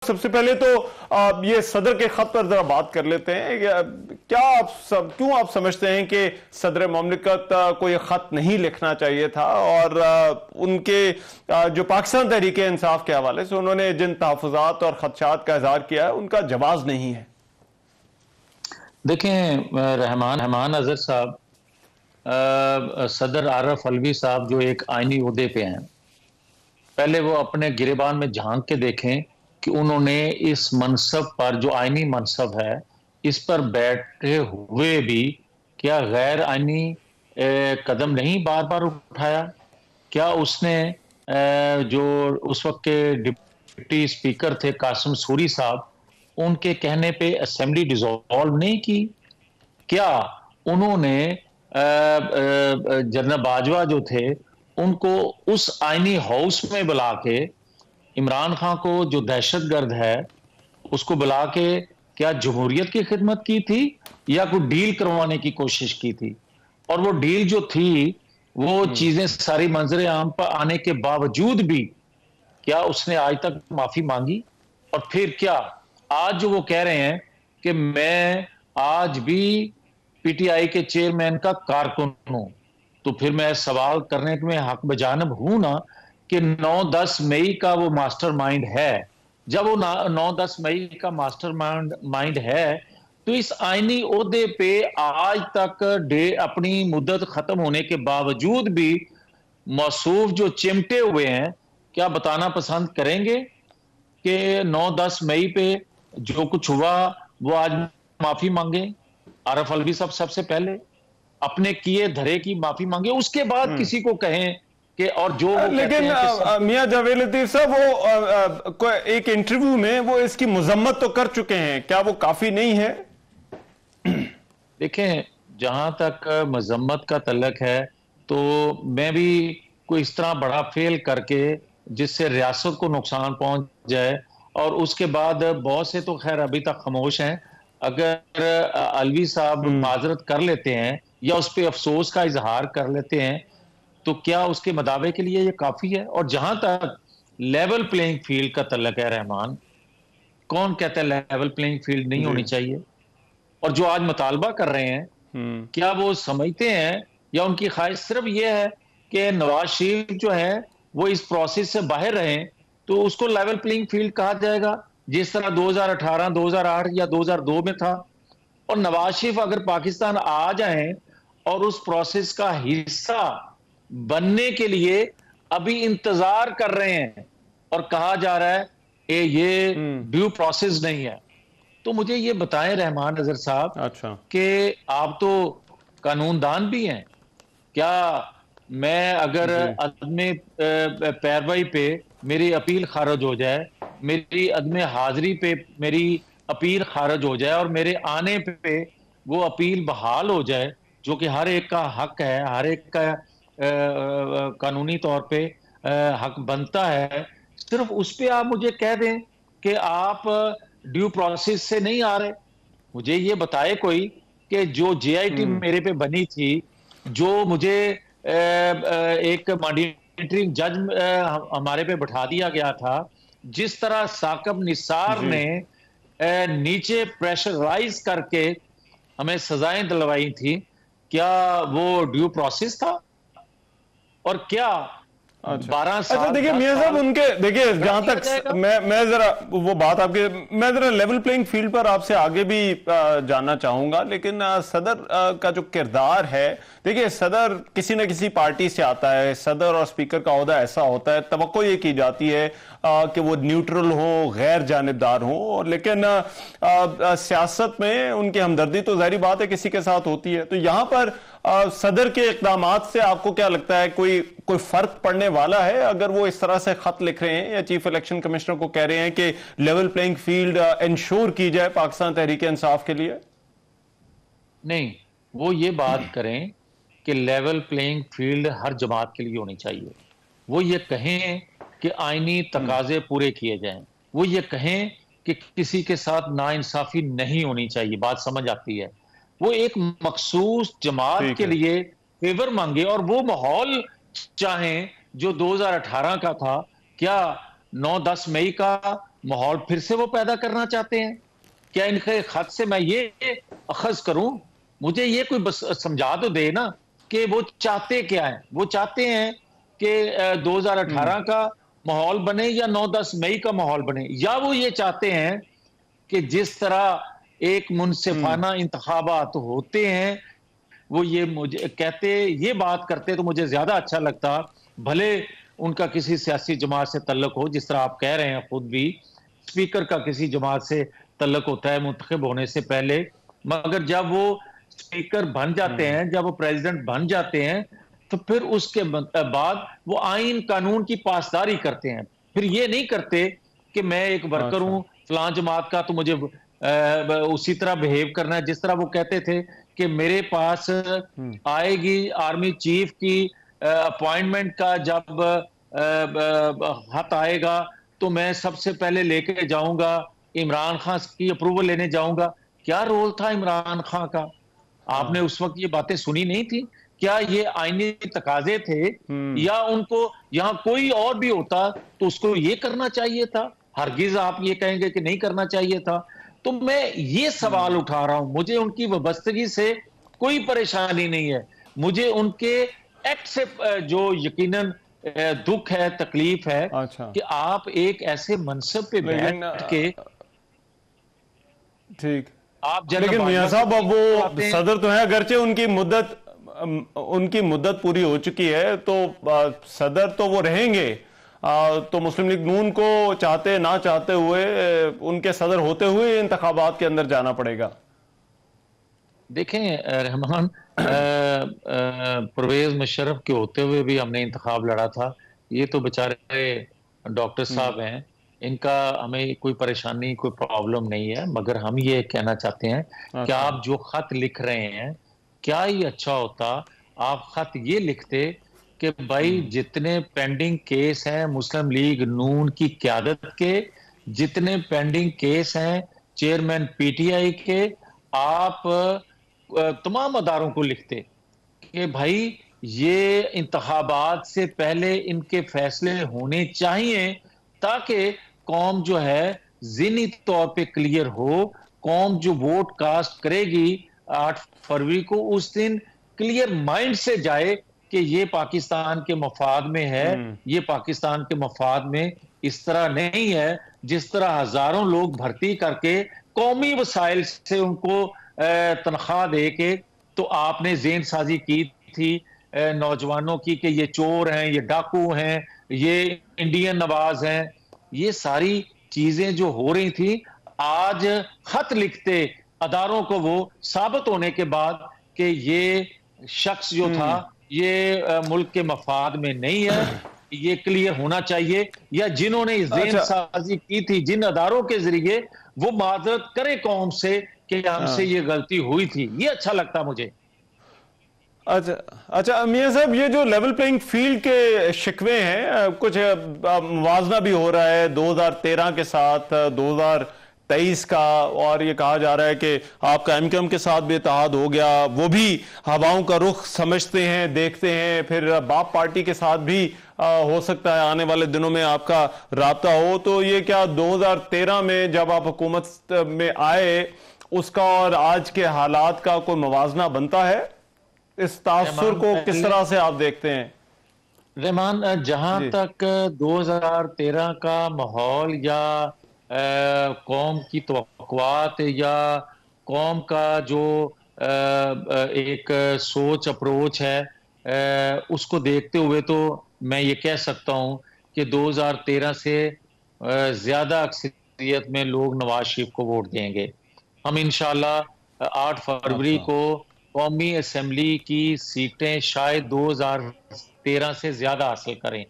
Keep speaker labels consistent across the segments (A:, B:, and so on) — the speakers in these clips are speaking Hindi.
A: सबसे पहले तो ये सदर के खत पर जरा बात कर लेते हैं। क्या क्यों आप समझते हैं कि सदर ममलिकत को ये खत नहीं लिखना चाहिए था, और उनके जो पाकिस्तान तहरीक इंसाफ के हवाले से उन्होंने जिन तहफ़्फ़ुज़ात और खदशात का इज़हार किया है उनका जवाब नहीं है?
B: देखें, रहमान अजहर साहब, सदर आरफ अलवी साहब जो एक आईनी ओहदे पे हैं, पहले वो अपने गिरेबान में झांक के देखें कि उन्होंने इस मनसब पर, जो आईनी मनसब है, इस पर बैठे हुए भी क्या गैर आईनी कदम नहीं बार बार उठाया? क्या उसने जो उस वक्त के डिप्टी स्पीकर थे कासिम सूरी साहब, उनके कहने पे असेंबली डिसॉल्व नहीं की? क्या उन्होंने जनरल बाजवा जो थे उनको उस आईनी हाउस में बुला के इमरान खान को, जो दहशतगर्द है, उसको बुला के क्या जमहूरियत की खिदमत की थी या कोई डील करवाने की कोशिश की थी? और वो डील जो थी, वो चीजें सारी मंजर आम पर आने के बावजूद भी क्या उसने आज तक माफी मांगी? और फिर क्या आज जो वो कह रहे हैं कि मैं आज भी पीटीआई के चेयरमैन का कारकुन हूं, तो फिर मैं सवाल करने में हक बजानब हूं ना कि 9-10 मई का वो मास्टरमाइंड है। जब वो 9-10 मई का मास्टरमाइंड है, तो इस आईनी ओहदे पे आज तक अपनी मुद्दत खत्म होने के बावजूद भी मौसूफ जो चिमटे हुए हैं, क्या बताना पसंद करेंगे कि 9-10 मई पे जो कुछ हुआ वो आज माफी मांगे? आरफ अलवी साहब सबसे पहले अपने किए धरे की माफी मांगे, उसके बाद किसी को कहें कि, और जो वो
A: लेकिन
B: कहते हैं कि
A: मियां जावेद लतीफ साहब, वो एक इंटरव्यू में वो इसकी मजम्मत तो कर चुके हैं, क्या वो काफी नहीं है?
B: देखें, जहां तक मजम्मत का तल्लक है, तो मैं भी कोई इस तरह बड़ा फेल करके जिससे रियासत को नुकसान पहुंच जाए, और उसके बाद बहुत से तो खैर अभी तक खामोश हैं, अगर अलवी साहब माजरत कर लेते हैं या उस पर अफसोस का इजहार कर लेते हैं, तो क्या उसके मदावे के लिए ये काफी है? और जहां तक लेवल प्लेइंग फील्ड का तल्लक है, रहमान, कौन कहता है लेवल प्लेइंग फील्ड नहीं होनी चाहिए? और जो आज मुतालबा कर रहे हैं, क्या वो समझते हैं या उनकी ख्वाहिश सिर्फ ये है कि नवाज शरीफ जो है वो इस प्रोसेस से बाहर रहे, तो उसको लेवल प्लेइंग फील्ड कहा जाएगा, जिस तरह 2018, 2008 या 2002 में था? और नवाज शरीफ अगर पाकिस्तान आ जाएं और उस प्रोसेस का हिस्सा बनने के लिए अभी इंतजार कर रहे हैं, और कहा जा रहा है कि ये ड्यू प्रोसेस नहीं है, तो मुझे ये बताएं रहमान अजहर साहब,
A: अच्छा,
B: कि आप तो कानूनदान भी हैं, क्या मैं अगर अदम पैरवाई पे मेरी अपील खारिज हो जाए, मेरी अदम हाजिरी पे मेरी अपील खारिज हो जाए, और मेरे आने पे वो अपील बहाल हो जाए, जो कि हर एक का हक है, हर एक का कानूनी तौर पे हक बनता है, सिर्फ उस पे आप मुझे कह दें कि आप ड्यू प्रोसेस से नहीं आ रहे? मुझे ये बताए कोई कि जो जेआईटी मेरे पे बनी थी, जो मुझे एक मॉनिटरिंग जज हमारे पे बैठा दिया गया था, जिस तरह साकब निसार ने नीचे प्रेशराइज करके हमें सजाएं दिलवाई थी, क्या वो ड्यू प्रोसेस था? और क्या
A: अच्छा
B: 12
A: अच्छा,
B: साल
A: देखिए
B: 10
A: मियां साहब,
B: साल
A: उनके देखिए जहां
B: दिया
A: तक
B: जाएगा?
A: मैं जरा वो बात आपके, मैं जरा लेवल प्लेइंग फील्ड पर आपसे आगे भी जानना चाहूंगा, लेकिन सदर का जो किरदार है, देखिए सदर किसी न किसी पार्टी से आता है, सदर और स्पीकर का ओहदा ऐसा होता है, तवक्को ये की जाती है कि वो न्यूट्रल हो, गैर जानिबदार हो, और लेकिन सियासत में उनकी हमदर्दी तो जाहिर बात है किसी के साथ होती है। तो यहां पर सदर के इकदामात से आपको क्या लगता है, कोई कोई फर्क पड़ने वाला है अगर वो इस तरह से खत लिख रहे हैं या चीफ इलेक्शन कमिश्नर को कह रहे हैं कि लेवल प्लेइंग फील्ड इंश्योर की जाए पाकिस्तान तहरीक इंसाफ के लिए?
B: नहीं, वो ये बात करें कि लेवल प्लेइंग फील्ड हर जमात के लिए होनी चाहिए। वो ये कहें कि आईनी तकाजे पूरे किए जाएं। वो ये कहें कि किसी के साथ नाइंसाफी नहीं होनी चाहिए, बात समझ आती है। वो एक मखसूस जमात
A: ठीक
B: के
A: है।
B: लिए फेवर मांगे, और वो माहौल चाहें जो 2018 का था। क्या 9-10 मई का माहौल फिर से वो पैदा करना चाहते हैं? क्या इनके खत से मैं ये अखज करूं? मुझे ये कोई बस समझा तो दे ना कि वो चाहते क्या है। वो चाहते हैं कि 2018 का माहौल बने या 9-10 मई का माहौल बने, या वो ये चाहते हैं कि जिस तरह एक मुनसिफाना इंतखाबात होते हैं, वो ये मुझे कहते, ये बात करते तो मुझे ज्यादा अच्छा लगता। भले उनका किसी सियासी जमात से तल्लुक हो, जिस तरह आप कह रहे हैं खुद भी, स्पीकर का किसी जमात से तल्लुक होता है मुंतखब होने से पहले, मगर जब वो स्पीकर बन जाते हैं, जब वो प्रेसिडेंट बन जाते हैं, तो फिर उसके बाद वो आइन कानून की पासदारी करते हैं। फिर ये नहीं करते कि मैं एक वर्कर
A: अच्छा।
B: हूं फलां जमात का, तो मुझे उसी तरह बिहेव करना है जिस तरह वो कहते थे कि मेरे पास आएगी आर्मी चीफ की अपॉइंटमेंट का जब खत आएगा, तो मैं सबसे पहले लेके जाऊंगा इमरान खान की अप्रूवल लेने जाऊंगा। क्या रोल था इमरान खान का? आपने
A: हाँ।
B: उस वक्त ये बातें सुनी नहीं थी? क्या ये आईनी तकाजे थे? या उनको यहां कोई और भी होता तो उसको ये करना चाहिए था? हरगिज आप ये कहेंगे कि नहीं करना चाहिए था। तो मैं ये सवाल उठा रहा हूं, मुझे उनकी वाबस्तगी से कोई परेशानी नहीं है। मुझे उनके एक्ट से जो यकीनन दुख है, तकलीफ है
A: अच्छा।
B: कि आप एक ऐसे मनसब पे
A: लेकिन
B: बैठ के
A: ठीक।
B: आप जनरल
A: लेकिन मियां
B: बाजवा
A: साहब, अब
B: को
A: वो
B: आते हैं।
A: सदर तो है, अगरचे उनकी मुद्दत पूरी हो चुकी है, तो सदर तो वो रहेंगे। तो मुस्लिम लीग नून को चाहते ना चाहते हुए उनके सदर होते हुए इंतखाबात के अंदर जाना पड़ेगा।
B: देखें रहमान, परवेज मुशर्रफ के होते हुए भी हमने इंतखाब लड़ा था। ये तो बेचारे डॉक्टर साहब हैं, इनका हमें कोई परेशानी, कोई प्रॉब्लम नहीं है। मगर हम ये कहना चाहते हैं कि
A: अच्छा।
B: आप जो खत लिख रहे हैं, क्या ही अच्छा होता आप खत ये लिखते कि भाई जितने पेंडिंग केस हैं मुस्लिम लीग नून की क्यादत के, जितने पेंडिंग केस हैं चेयरमैन पीटीआई के, आप तमाम अदारों को लिखते कि भाई ये इंतखाबात से पहले इनके फैसले होने चाहिए, ताकि कौम जो है ज़हनी तौर पे क्लियर हो। कौम जो वोट कास्ट करेगी 8 फरवरी को, उस दिन क्लियर माइंड से जाए कि ये पाकिस्तान के मफाद में है, ये पाकिस्तान के मफाद में इस तरह नहीं है जिस तरह हजारों लोग भर्ती करके कौमी वसाइल से उनको तनख्वाह दे के, तो आपने जेन साजी की थी नौजवानों की कि ये चोर हैं, ये डाकू हैं, ये इंडियन नवाज हैं। ये सारी चीजें जो हो रही थी, आज खत लिखते अदारों को वो साबित होने के बाद कि ये शख्स जो था ये मुल्क के मफाद में नहीं है, ये क्लियर होना चाहिए। या जिन्होंने जेन
A: अच्छा।
B: साजी की थी जिन अदारों के जरिए, वो माजरत करे कौम से कि हमसे ये गलती हुई थी। ये अच्छा लगता मुझे।
A: अच्छा। अच्छा मियां साहब, ये जो लेवल प्लेइंग फील्ड के शिकवे हैं, कुछ मुवाजना भी हो रहा है 2013 के साथ 2023 का, और ये कहा जा रहा है कि आपका एमक्यूएम के साथ भी इत्तेहाद हो गया, वो भी हवाओं का रुख समझते हैं, देखते हैं। फिर बाप पार्टी के साथ भी हो सकता है आने वाले दिनों में आपका राब्ता हो। तो ये क्या 2013 में जब आप हुकूमत में आए, उसका और आज के हालात का कोई मुवाजना बनता है? इस तासुर को किस तरह से आप देखते हैं?
B: रहमान, जहां तक 2013 का माहौल या कौम की तवक्कुआत या कौम का जो एक सोच अप्रोच है, उसको देखते हुए तो मैं ये कह सकता हूं कि 2013 से ज्यादा अक्सरियत में लोग नवाज शरीफ को वोट देंगे। हम इंशाल्लाह 8 फरवरी
A: अच्छा।
B: को कौमी असेंबली की सीटें शायद 2013 से ज्यादा हासिल करें,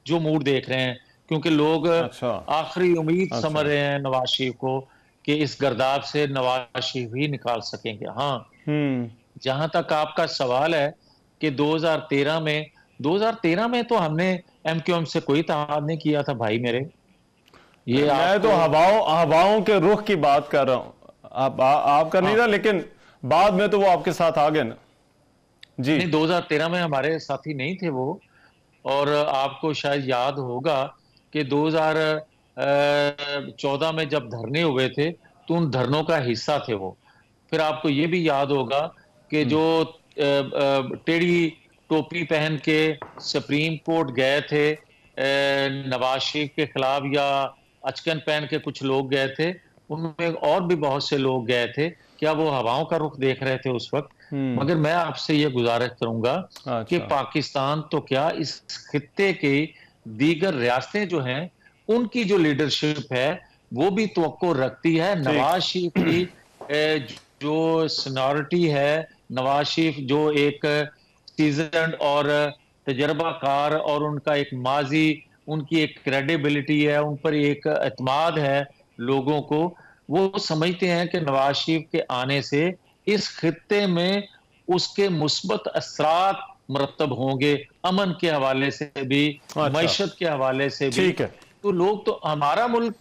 B: जो मूड देख रहे हैं। क्योंकि लोग
A: अच्छा।
B: आखिरी उम्मीद समझ
A: अच्छा।
B: रहे हैं नवाज शरीफ को कि इस गर्दाब से नवाज शरीफ ही निकाल सकेंगे। हाँ, जहां तक आपका सवाल है कि 2013 में तो हमने एमक्यूएम से कोई इत्तेहाद नहीं किया था भाई मेरे। ये
A: मैं तो
B: आपको
A: हवाओं के रुख की बात कर रहा हूं। आपका नहीं
B: हाँ,
A: था, लेकिन बाद में तो वो आपके साथ आ गए ना। जी।
B: नहीं, 2013 में हमारे साथी नहीं थे वो। और आपको शायद याद होगा कि 14 में जब धरने हुए थे तो उन धरनों का हिस्सा थे वो। फिर आपको ये भी याद होगा कि जो टेढ़ी टोपी पहन के सुप्रीम कोर्ट गए थे नवाज शरीफ के खिलाफ, या अचकन पहन के कुछ लोग गए थे, उनमें और भी बहुत से लोग गए थे। क्या वो हवाओं का रुख देख रहे थे उस वक्त? मगर मैं आपसे ये गुजारिश करूंगा कि पाकिस्तान तो क्या, इस खित्ते के दीगर रियासतें जो हैं उनकी जो लीडरशिप है वो भी तवक्को रखती है। नवाज शरीफ की जो सीनियरिटी है, नवाज शरीफ जो एक सीजनड और तजर्बाकार, और उनका एक माजी, उनकी एक क्रेडिबिलिटी है, उन पर एक एतमाद है लोगों को। वो समझते हैं कि नवाज शरीफ के आने से इस खित्ते में उसके मुस्बत असरात मुरतब होंगे, अमन के हवाले से भी, मईशत के हवाले से भी। तो लोग, तो हमारा मुल्क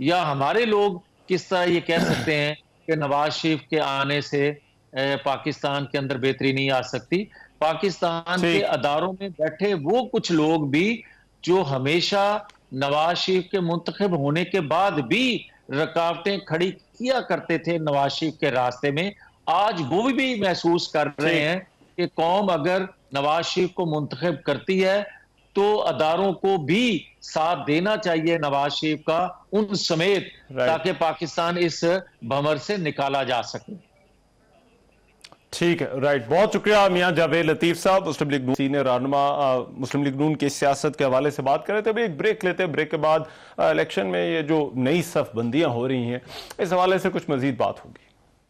B: या हमारे लोग किस तरह ये कह सकते हैं कि नवाज शरीफ के आने से पाकिस्तान के अंदर बेहतरी नहीं आ सकती? पाकिस्तान के अदारों में बैठे वो कुछ लोग भी जो हमेशा नवाज शरीफ के मुंतखब होने के बाद भी रुकावटें खड़ी किया करते थे नवाज शरीफ के रास्ते में, आज वो भी महसूस कर रहे हैं कि कौम अगर नवाज शरीफ को मुंतखब करती है तो अदारों को भी साथ देना चाहिए नवाज शरीफ का, उन समेत, ताकि पाकिस्तान इस भंवर से निकाला जा सके।
A: ठीक है, राइट। बहुत शुक्रिया मियां जावेद लतीफ साहब, मुस्लिम लीग सीनियर रहनुमा, मुस्लिम लीग नून की सियासत के हवाले से बात कर रहे थे। अभी एक ब्रेक लेते हैं, ब्रेक के बाद इलेक्शन में ये जो नई सफबंदियां हो रही हैं इस हवाले से कुछ मजीद बात होगी।